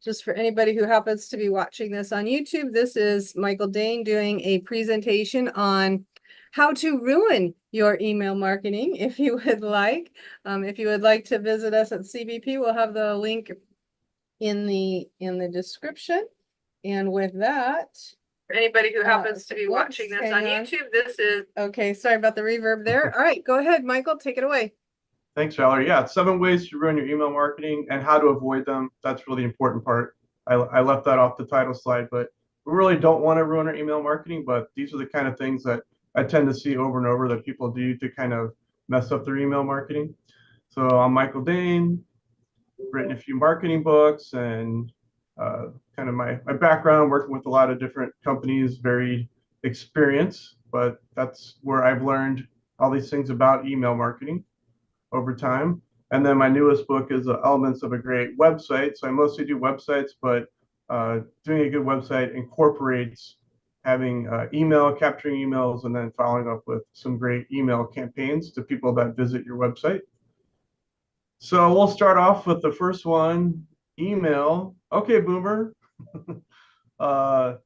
Just for anybody who happens to be watching this on YouTube, this is Michael Dane doing a presentation on how to ruin your email marketing. If you would like, to visit us at CBP, we'll have the link in the description. And with that, for anybody who happens to be watching this on YouTube, this is okay. Sorry about the reverb there. All right, go ahead, Michael, take it away. Thanks, Valerie. Yeah, 7 ways to ruin your email marketing and how to avoid them. That's really the important part. I left that off the title slide, but we really don't want to ruin our email marketing, but these are the kind of things that I tend to see over and over that people do to kind of mess up their email marketing. So I'm Michael Dane, written a few marketing books, and kind of my background working with a lot of different companies, varied experience, but that's where I've learned all these things about email marketing over time. And then my newest book is Elements of a Great Website. So I mostly do websites, but doing a good website incorporates having capturing emails, and then following up with some great email campaigns to people that visit your website. So we'll start off with the first one, email. Okay, boomer. A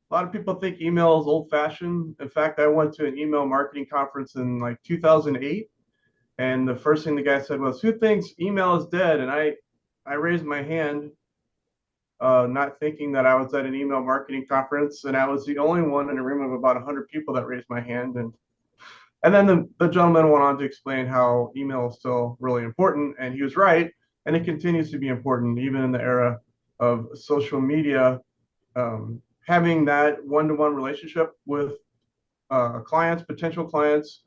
lot of people think email is old-fashioned. In fact, I went to an email marketing conference in like 2008. And the first thing the guy said was, "Who thinks email is dead?" And I raised my hand, not thinking that I was at an email marketing conference, and I was the only one in a room of about 100 people that raised my hand. And then the gentleman went on to explain how email is still really important, and he was right, and it continues to be important even in the era of social media. Having that one-to-one relationship with clients, potential clients,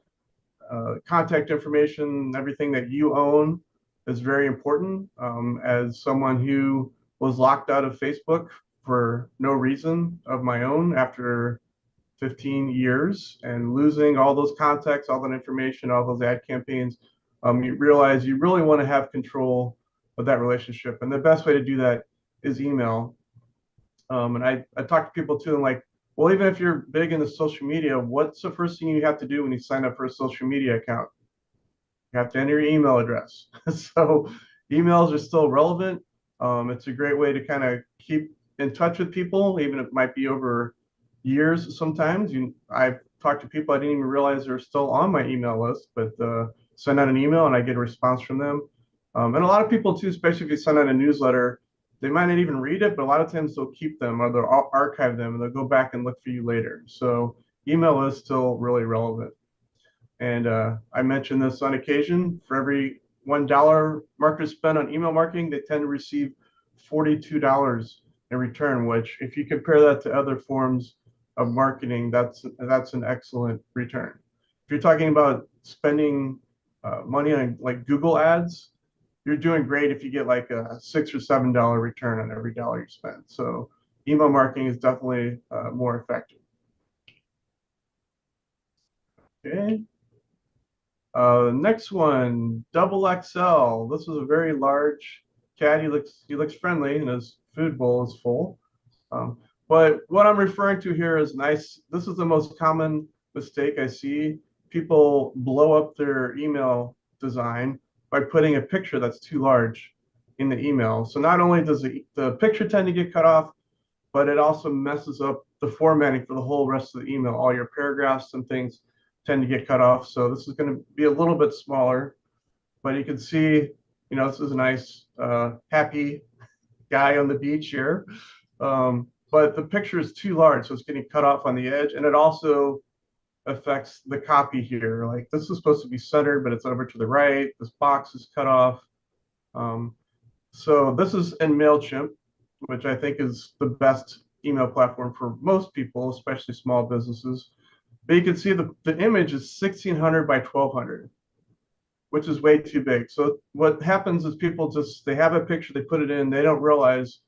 contact information, everything that you own is very important. As someone who was locked out of Facebook for no reason of my own after 15 years and losing all those contacts, all that information, all those ad campaigns, you realize you really want to have control of that relationship. And the best way to do that is email. And I talk to people too, and like, well, even if you're big into social media, what's the first thing you have to do when you sign up for a social media account? You have to enter your email address. So emails are still relevant. It's a great way to kind of keep in touch with people, even if it might be over years sometimes. I've talked to people I didn't even realize they're still on my email list, but send out an email and I get a response from them. And a lot of people too, especially if you send out a newsletter, they might not even read it, but a lot of times they'll keep them or they'll archive them and they'll go back and look for you later. So email is still really relevant. And I mentioned this on occasion. For every $1 marketers spend on email marketing, they tend to receive $42 in return, which if you compare that to other forms of marketing, that's an excellent return. If you're talking about spending money on like Google ads, you're doing great if you get like a $6 or $7 return on every dollar you spend. So email marketing is definitely more effective. Okay. Next one, double XL. This is a very large cat. He looks friendly, and his food bowl is full. But what I'm referring to here is nice. This is the most common mistake I see. People blow up their email design by putting a picture that's too large in the email. So not only does the picture tend to get cut off, but it also messes up the formatting for the whole rest of the email. All your paragraphs and things tend to get cut off. So this is going to be a little bit smaller, but you can see, this is a nice, happy guy on the beach here. But the picture is too large, so it's getting cut off on the edge. And it also affects the copy here. Like this is supposed to be centered, but it's over to the right. This box is cut off. So this is in MailChimp, which I think is the best email platform for most people, especially small businesses. But you can see the image is 1600 by 1200, which is way too big. So what happens is people they have a picture, they put it in, they don't realize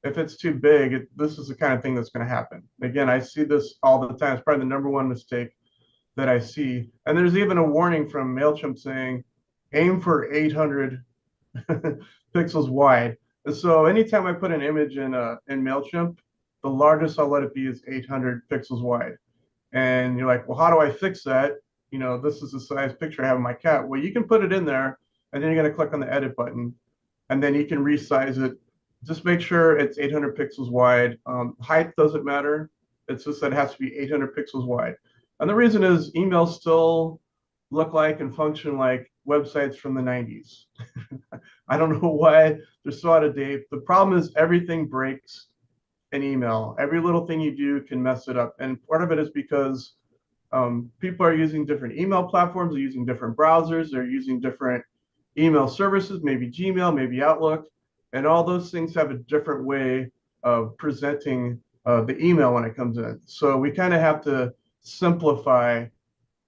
if it's too big, this is the kind of thing that's going to happen. Again, I see this all the time. It's probably the #1 mistake that I see. And there's even a warning from MailChimp saying, aim for 800 pixels wide. And so anytime I put an image in MailChimp, the largest I'll let it be is 800 pixels wide. And you're like, well, how do I fix that? This is the size picture I have of my cat. Well, you can put it in there, and then you're going to click on the edit button, and then you can resize it just make sure it's 800 pixels wide. Height doesn't matter. It's just that it has to be 800 pixels wide. And the reason is emails still look like and function like websites from the 90s. I don't know why they're so out of date. The problem is everything breaks in email. Every little thing you do can mess it up. And part of it is because people are using different email platforms, they're using different browsers, they're using different email services, maybe Gmail, maybe Outlook, and all those things have a different way of presenting the email when it comes in. So we kind of have to simplify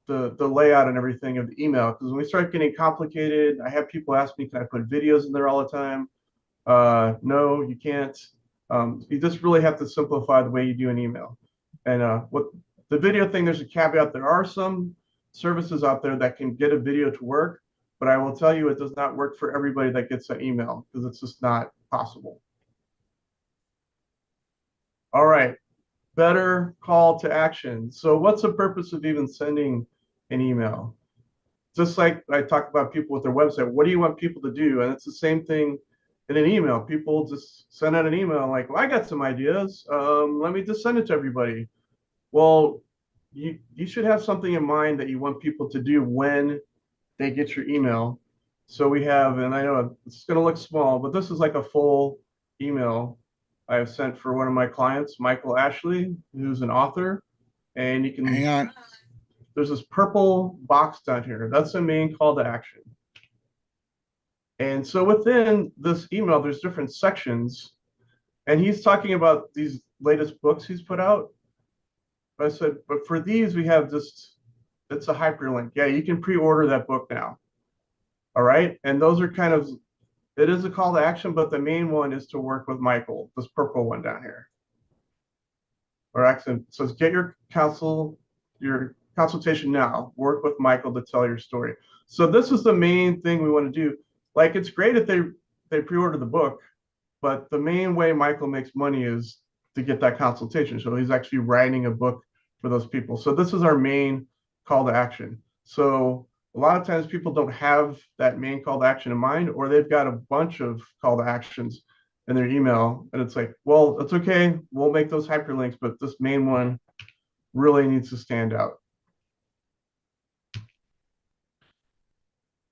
the layout and everything of the email, because when we start getting complicated, I have people ask me, can I put videos in there all the time? No, you can't. You just really have to simplify the way you do an email. And what the video thing, there's a caveat. There are some services out there that can get a video to work, but I will tell you it does not work for everybody that gets an email because it's just not possible. All right, better call to action. So what's the purpose of even sending an email? Just like I talked about people with their website, what do you want people to do? And it's the same thing in an email. People just send out an email like, well, I got some ideas. Let me just send it to everybody. Well, you should have something in mind that you want people to do when they get your email. So we have, and I know it's going to look small, but this is like a full email I have sent for one of my clients, Michael Ashley, who's an author. And you Hang can, on. there's this purple box down here. That's the main call to action. And so within this email, there's different sections. And he's talking about these latest books he's put out. I said, but for these, we have just, it's a hyperlink. Yeah, you can pre-order that book now. All right. And those are kind of, it is a call to action, but the main one is to work with Michael, this purple one down here. Or actually, so get your consultation now. Work with Michael to tell your story. So this is the main thing we want to do. Like, it's great if they pre-order the book, but the main way Michael makes money is to get that consultation. So he's actually writing a book for those people. So this is our main call to action. So a lot of times people don't have that main call to action in mind, or they've got a bunch of call to actions in their email. And it's like, well, it's okay. We'll make those hyperlinks, but this main one really needs to stand out.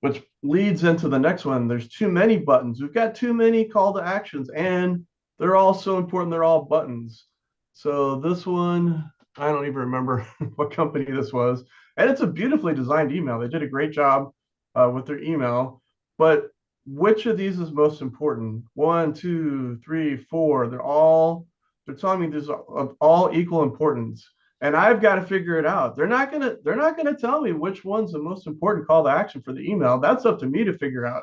Which leads into the next one. There's too many buttons. We've got too many call to actions, and they're all so important. They're all buttons. So this one, I don't even remember what company this was. And it's a beautifully designed email. They did a great job with their email. But which of these is most important? 1, 2, 3, 4. They're telling me these are of all equal importance. And I've got to figure it out. They're not gonna tell me which one's the most important call to action for the email. That's up to me to figure out.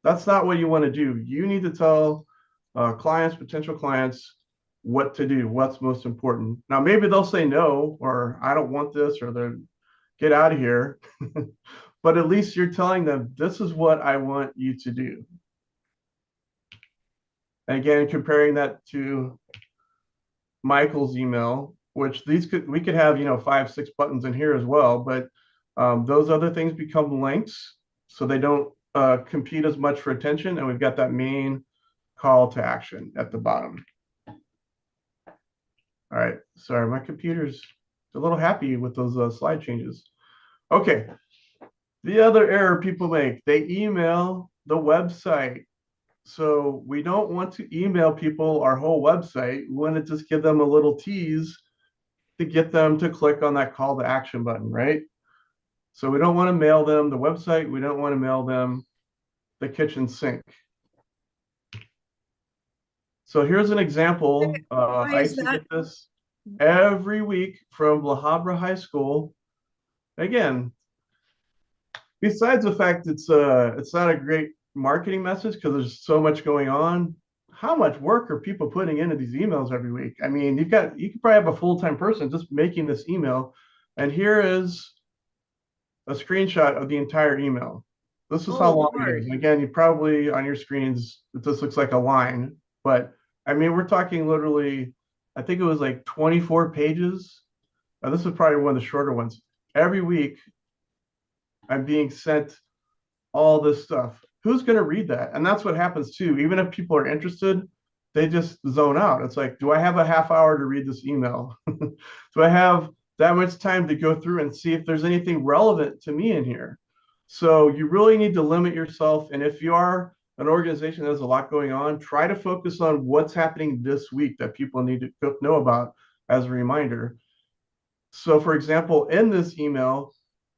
That's not what you want to do. You need to tell clients, potential clients, what to do, what's most important. Now, maybe they'll say no, or I don't want this, or they're get out of here. But at least you're telling them, this is what I want you to do. And again, comparing that to Michael's email, which we could have, 5, 6 buttons in here as well, but those other things become links, so they don't compete as much for attention, and we've got that main call to action at the bottom. All right, sorry, my computer's a little happy with those slide changes. Okay, the other error people make, they email the website. So we don't want to email people our whole website. We want to just give them a little tease to get them to click on that call to action button, right? So we don't want to mail them the website. We don't want to mail them the kitchen sink. So here's an example. I used to get this every week from La Habra High School. Again, besides the fact it's not a great marketing message because there's so much going on, how much work are people putting into these emails every week? I mean, you could probably have a full-time person just making this email. And here is a screenshot of the entire email. This is how long it is. And again, you probably on your screens, it just looks like a line, but I mean, we're talking literally, I think it was like 24 pages. This is probably one of the shorter ones. Every week, I'm being sent all this stuff. who's going to read that? And that's what happens too. Even if people are interested, they just zone out. It's like, do I have a half hour to read this email? Do I have that much time to go through and see if there's anything relevant to me in here? So you really need to limit yourself. And if you are an organization that has a lot going on, try to focus on what's happening this week that people need to know about as a reminder. So for example, in this email,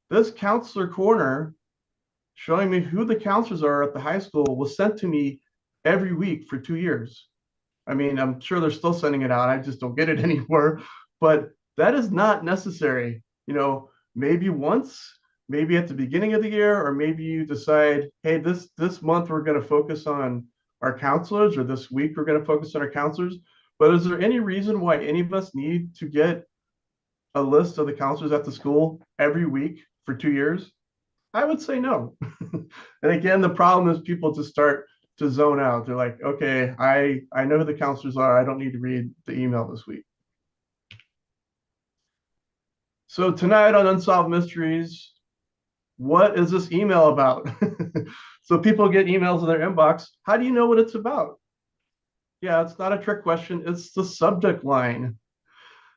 this counselor corner showing me who the counselors are at the high school was sent to me every week for 2 years. I mean, I'm sure they're still sending it out. I just don't get it anymore. But that is not necessary. Maybe once, maybe at the beginning of the year, or maybe you decide, hey, this month we're going to focus on our counselors, or this week we're going to focus on our counselors. But is there any reason why any of us need to get a list of the counselors at the school every week for 2 years? I would say no. And again, the problem is people just start to zone out. They're like, okay, I know who the counselors are. I don't need to read the email this week. So tonight on Unsolved Mysteries, what is this email about? So people get emails in their inbox. How do you know what it's about? Yeah, it's not a trick question. It's the subject line.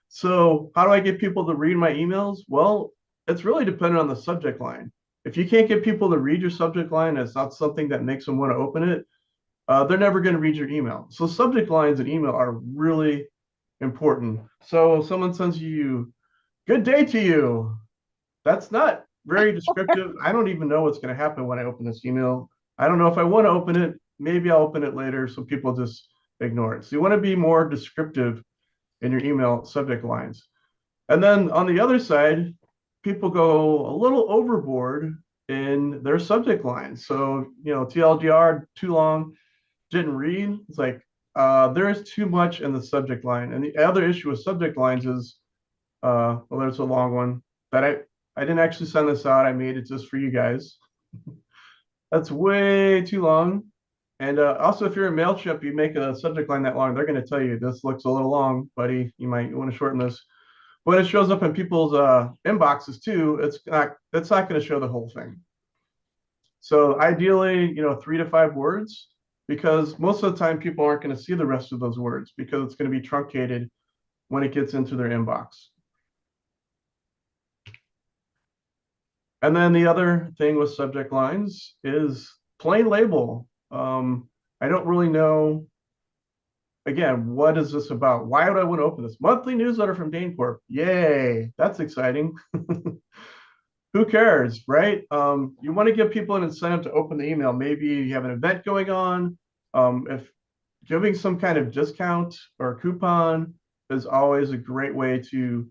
So how do I get people to read my emails? Well, it's really dependent on the subject line. If you can't get people to read your subject line, it's not something that makes them want to open it, they're never going to read your email. So subject lines in email are really important. So if someone sends you, good day to you, that's not very descriptive. I don't even know what's going to happen when I open this email. I don't know if I want to open it. Maybe I'll open it later, so people just ignore it. So you want to be more descriptive in your email subject lines. And then on the other side, people go a little overboard in their subject lines. So, TLDR, too long, didn't read. It's like, there is too much in the subject line. And the other issue with subject lines is, well, there's a long one that I didn't actually send this out. I made it just for you guys. That's way too long. And also, if you're in MailChimp, you make a subject line that long, they're going to tell you this looks a little long, buddy. You might want to shorten this. When it shows up in people's inboxes too, it's not going to show the whole thing. So ideally, 3 to 5 words, because most of the time people aren't going to see the rest of those words because it's going to be truncated when it gets into their inbox. And then the other thing with subject lines is plain label. I don't really know, again, what is this about? Why would I want to open this? Monthly newsletter from Dane Corp. Yay, that's exciting. Who cares, right? You want to give people an incentive to open the email. Maybe you have an event going on. If giving some kind of discount or coupon is always a great way to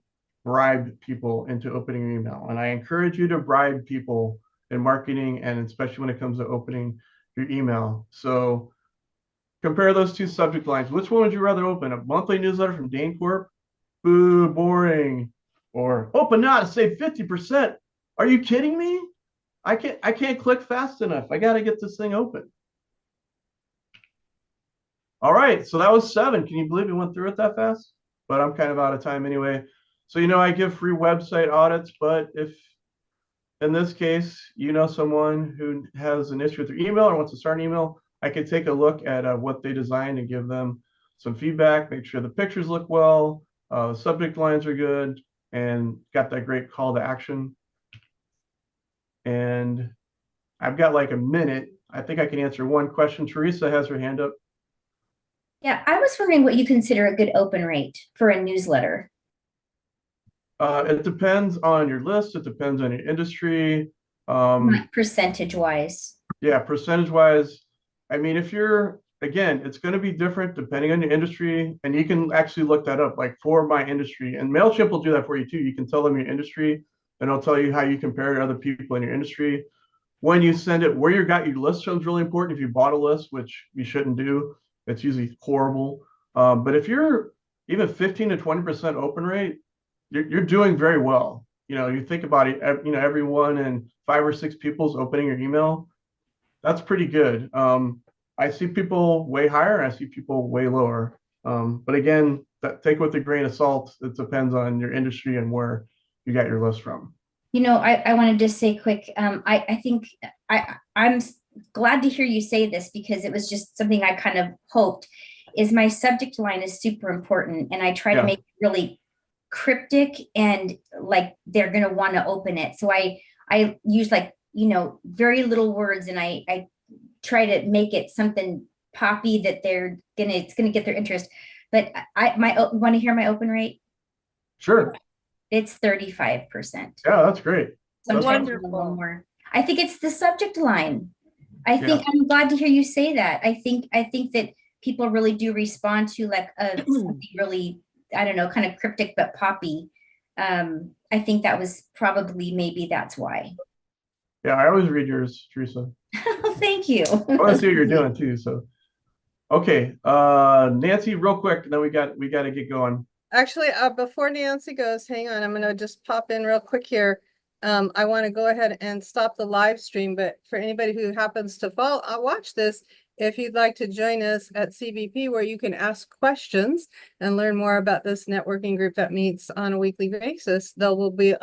bribe people into opening your email. And I encourage you to bribe people in marketing, and especially when it comes to opening your email. So compare those two subject lines. Which one would you rather open? A monthly newsletter from Dane Corp? Boo, boring. Or open now to save 50%. Are you kidding me? I can't click fast enough. I got to get this thing open. All right, so that was 7. Can you believe we went through it that fast? But I'm kind of out of time anyway. So, I give free website audits, but if in this case, someone who has an issue with their email or wants to start an email, I could take a look at what they designed and give them some feedback, make sure the pictures look well, the subject lines are good, and got that great call to action. And I've got like a minute. I think I can answer one question. Teresa has her hand up. Yeah, I was wondering what you consider a good open rate for a newsletter. It depends on your list. It depends on your industry. Like percentage wise. Yeah, percentage wise. I mean, again, it's going to be different depending on your industry, and you can actually look that up. Like for my industry, and MailChimp will do that for you too. You can tell them your industry, and it'll tell you how you compare to other people in your industry. When you send it, where you got your list from is really important. If you bought a list, which you shouldn't do, it's usually horrible. But if you're even 15 to 20% open rate, you're doing very well. You think about it, every 1 in 5 or 6 people's opening your email. That's pretty good. I see people way higher, and I see people way lower. But again, take it with a grain of salt. It depends on your industry and where you got your list from. I wanted to say quick, I think I'm glad to hear you say this because it was just something I kind of hoped, is my subject line is super important, and I try to Yeah. make it really cryptic and like they're going to want to open it. So I use like, very little words, and I try to make it something poppy that it's gonna get their interest. But want to hear my open rate? Sure. It's 35%. Yeah, that's great. Sometimes a Wonderful. little more. I think it's the subject line. I Yeah. think I'm glad to hear you say that. I think that people really do respond to like something really, I don't know, kind of cryptic but poppy. I think that was probably maybe that's why. Yeah, I always read yours, Teresa. Thank you. I want to see what you're doing too. So, okay, Nancy, real quick, and then we got to get going. Actually, before Nancy goes, hang on, I'm gonna just pop in real quick here. I want to go ahead and stop the live stream, but for anybody who happens to watch this, if you'd like to join us at CBP, where you can ask questions and learn more about this networking group that meets on a weekly basis, there will be